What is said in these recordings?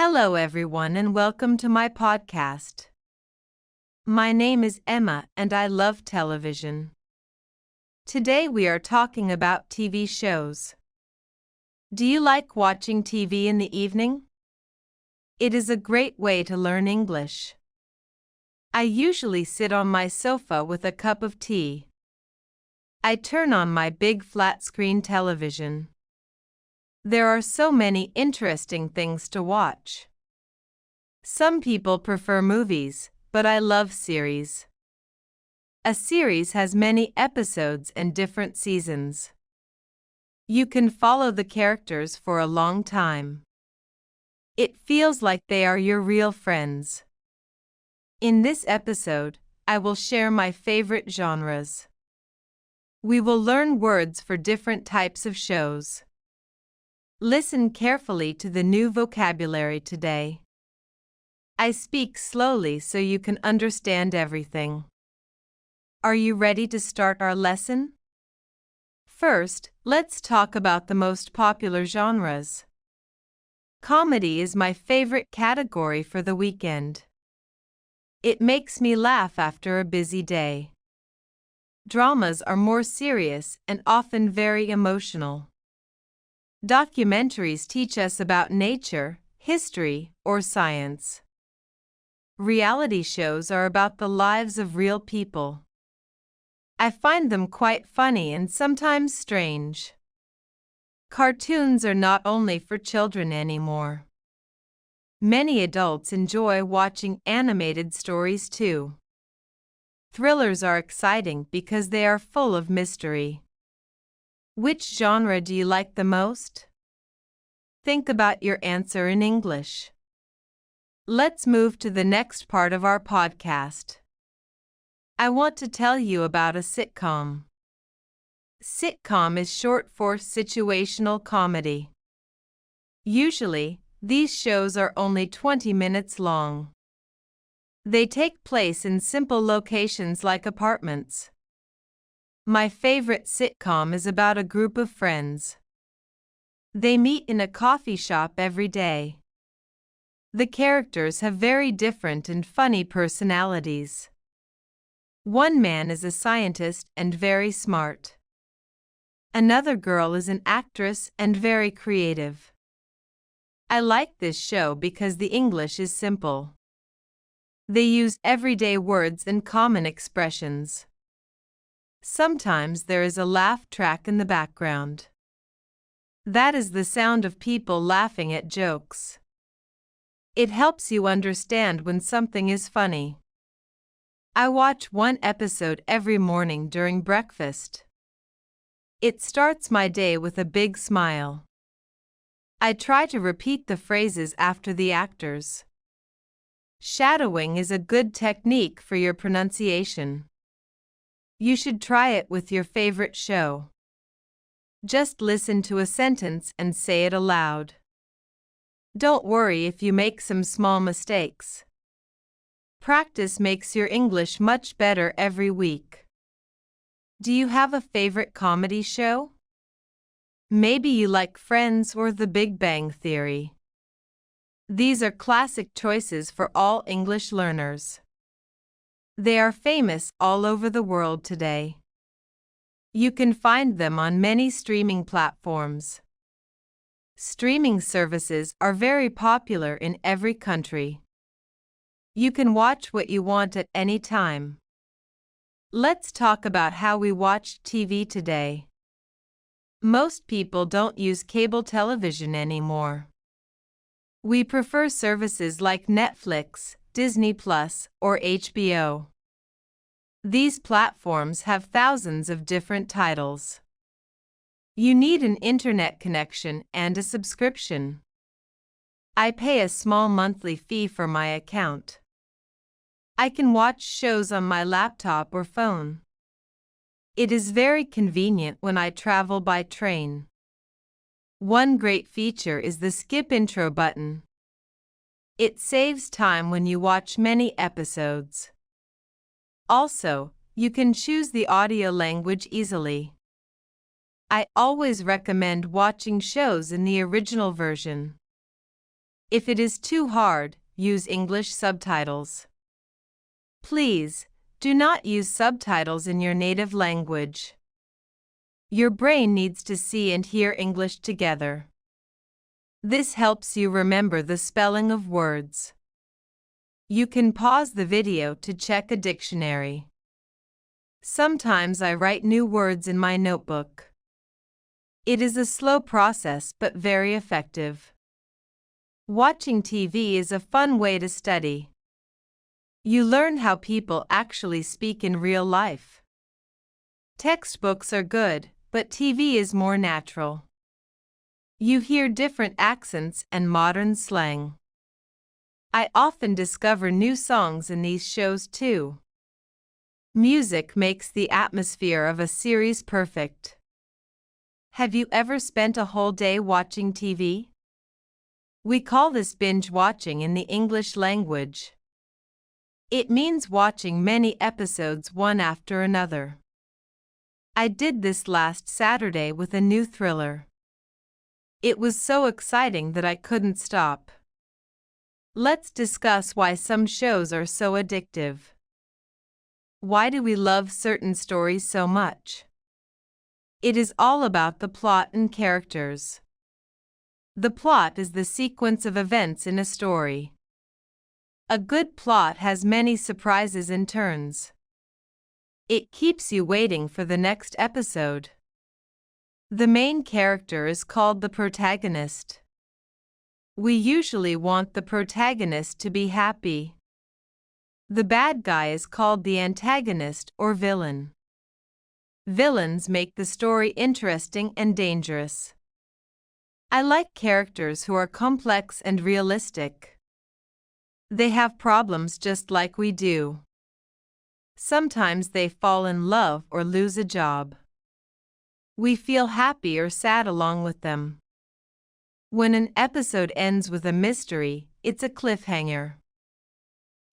Hello, everyone, and welcome to my podcast. My name is Emma, and I love television. Today we are talking about TV shows. Do you like watching TV in the evening? It is a great way to learn English. I usually sit on my sofa with a cup of tea. I turn on my big flat-screen television. There are so many interesting things to watch. Some people prefer movies, but I love series. A series has many episodes and different seasons. You can follow the characters for a long time. It feels like they are your real friends. In this episode, I will share my favorite genres. We will learn words for different types of shows. Listen carefully to the new vocabulary today. I speak slowly so you can understand everything. Are you ready to start our lesson? First, let's talk about the most popular genres. Comedy is my favorite category for the weekend. It makes me laugh after a busy day. Dramas are more serious and often very emotional. Documentaries teach us about nature, history, or science. Reality shows are about the lives of real people. I find them quite funny and sometimes strange. Cartoons are not only for children anymore. Many adults enjoy watching animated stories too. Thrillers are exciting because they are full of mystery. Which genre do you like the most? Think about your answer in English. Let's move to the next part of our podcast. I want to tell you about a sitcom. Sitcom is short for situational comedy. Usually, these shows are only 20 minutes long. They take place in simple locations like apartments. My favorite sitcom is about a group of friends. They meet in a coffee shop every day. The characters have very different and funny personalities. One man is a scientist and very smart. Another girl is an actress and very creative. I like this show because the English is simple. They use everyday words and common expressions. Sometimes there is a laugh track in the background. That is the sound of people laughing at jokes. It helps you understand when something is funny. I watch one episode every morning during breakfast. It starts my day with a big smile. I try to repeat the phrases after the actors. Shadowing is a good technique for your pronunciation. You should try it with your favorite show. Just listen to a sentence and say it aloud. Don't worry if you make some small mistakes. Practice makes your English much better every week. Do you have a favorite comedy show? Maybe you like Friends or The Big Bang Theory. These are classic choices for all English learners. They are famous all over the world today. You can find them on many streaming platforms. Streaming services are very popular in every country. You can watch what you want at any time. Let's talk about how we watch TV today. Most people don't use cable television anymore. We prefer services like Netflix, Disney Plus, or HBO. These platforms have thousands of different titles. You need an internet connection and a subscription. I pay a small monthly fee for my account. I can watch shows on my laptop or phone. It is very convenient when I travel by train. One great feature is the skip intro button. It saves time when you watch many episodes. Also, you can choose the audio language easily. I always recommend watching shows in the original version. If it is too hard, use English subtitles. Please, do not use subtitles in your native language. Your brain needs to see and hear English together. This helps you remember the spelling of words. You can pause the video to check a dictionary. Sometimes I write new words in my notebook. It is a slow process but very effective. Watching TV is a fun way to study. You learn how people actually speak in real life. Textbooks are good, but TV is more natural. You hear different accents and modern slang. I often discover new songs in these shows too. Music makes the atmosphere of a series perfect. Have you ever spent a whole day watching TV? We call this binge watching in the English language. It means watching many episodes one after another. I did this last Saturday with a new thriller. It was so exciting that I couldn't stop. Let's discuss why some shows are so addictive. Why do we love certain stories so much? It is all about the plot and characters. The plot is the sequence of events in a story. A good plot has many surprises and turns. It keeps you waiting for the next episode. The main character is called the protagonist. We usually want the protagonist to be happy. The bad guy is called the antagonist or villain. Villains make the story interesting and dangerous. I like characters who are complex and realistic. They have problems just like we do. Sometimes they fall in love or lose a job. We feel happy or sad along with them. When an episode ends with a mystery, it's a cliffhanger.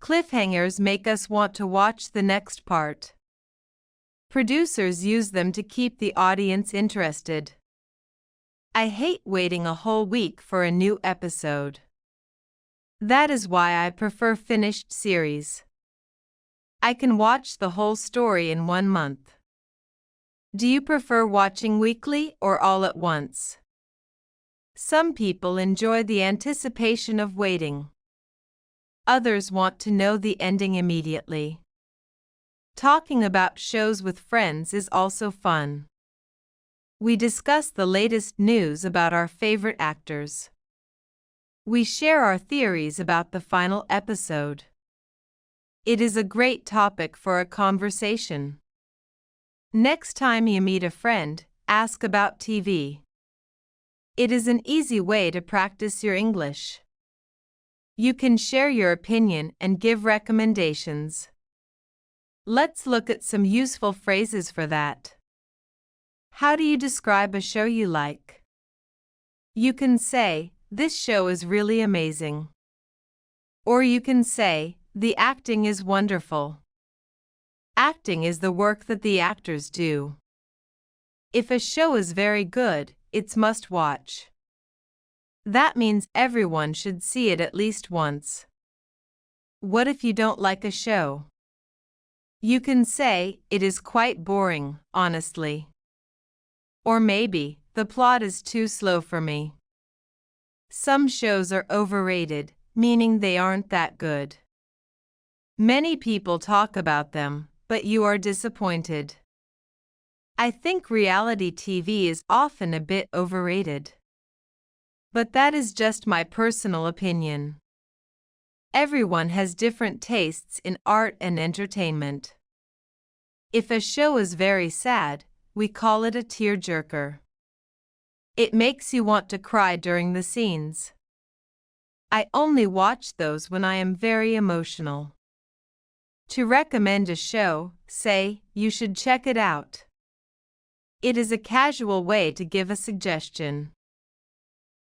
Cliffhangers make us want to watch the next part. Producers use them to keep the audience interested. I hate waiting a whole week for a new episode. That is why I prefer finished series. I can watch the whole story in 1 month. Do you prefer watching weekly or all at once? Some people enjoy the anticipation of waiting. Others want to know the ending immediately. Talking about shows with friends is also fun. We discuss the latest news about our favorite actors. We share our theories about the final episode. It is a great topic for a conversation. Next time you meet a friend, ask about TV. It is an easy way to practice your English. You can share your opinion and give recommendations. Let's look at some useful phrases for that. How do you describe a show you like? You can say, "This show is really amazing." Or you can say, "The acting is wonderful." Acting is the work that the actors do. If a show is very good, it's must watch. That means everyone should see it at least once. What if you don't like a show? You can say, "It is quite boring, honestly." Or maybe, "The plot is too slow for me." Some shows are overrated, meaning they aren't that good. Many people talk about them, but you are disappointed. I think reality TV is often a bit overrated. But that is just my personal opinion. Everyone has different tastes in art and entertainment. If a show is very sad, we call it a tearjerker. It makes you want to cry during the scenes. I only watch those when I am very emotional. To recommend a show, say, "You should check it out." It is a casual way to give a suggestion.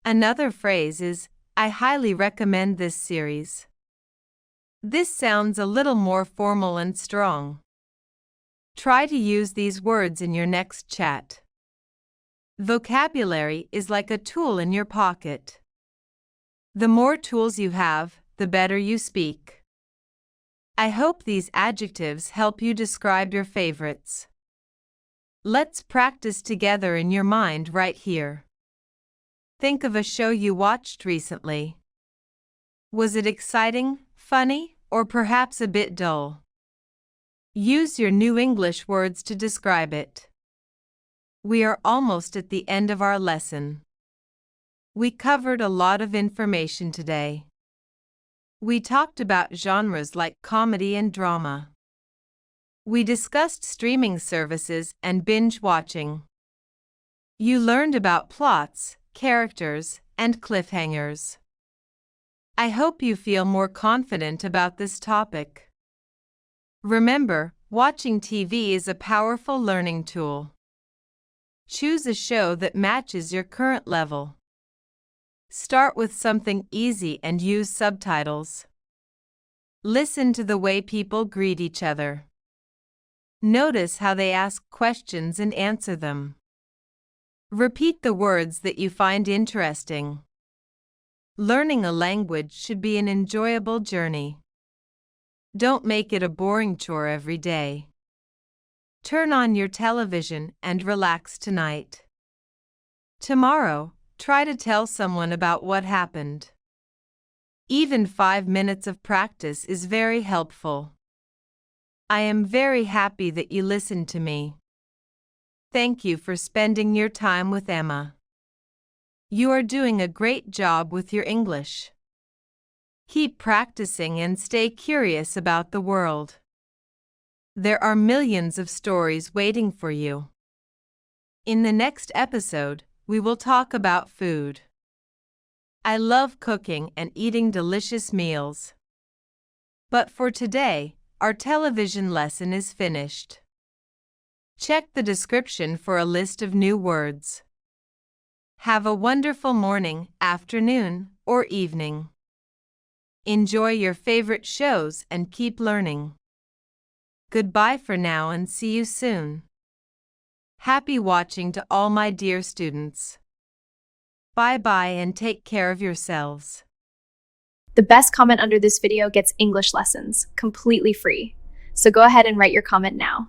Another phrase is, "I highly recommend this series." This sounds a little more formal and strong. Try to use these words in your next chat. Vocabulary is like a tool in your pocket. The more tools you have, the better you speak. I hope these adjectives help you describe your favorites. Let's practice together in your mind right here. Think of a show you watched recently. Was it exciting, funny, or perhaps a bit dull? Use your new English words to describe it. We are almost at the end of our lesson. We covered a lot of information today. We talked about genres like comedy and drama. We discussed streaming services and binge watching. You learned about plots, characters, and cliffhangers. I hope you feel more confident about this topic. Remember, watching TV is a powerful learning tool. Choose a show that matches your current level. Start with something easy and use subtitles. Listen to the way people greet each other. Notice how they ask questions and answer them. Repeat the words that you find interesting. Learning a language should be an enjoyable journey. Don't make it a boring chore every day. Turn on your television and relax tonight. Tomorrow, try to tell someone about what happened. Even 5 minutes of practice is very helpful. I am very happy that you listened to me. Thank you for spending your time with Emma. You are doing a great job with your English. Keep practicing and stay curious about the world. There are millions of stories waiting for you. In the next episode, we will talk about food. I love cooking and eating delicious meals. But for today, our television lesson is finished. Check the description for a list of new words. Have a wonderful morning, afternoon, or evening. Enjoy your favorite shows and keep learning. Goodbye for now and see you soon. Happy watching to all my dear students. Bye-bye and take care of yourselves. The best comment under this video gets English lessons, completely free. So go ahead and write your comment now.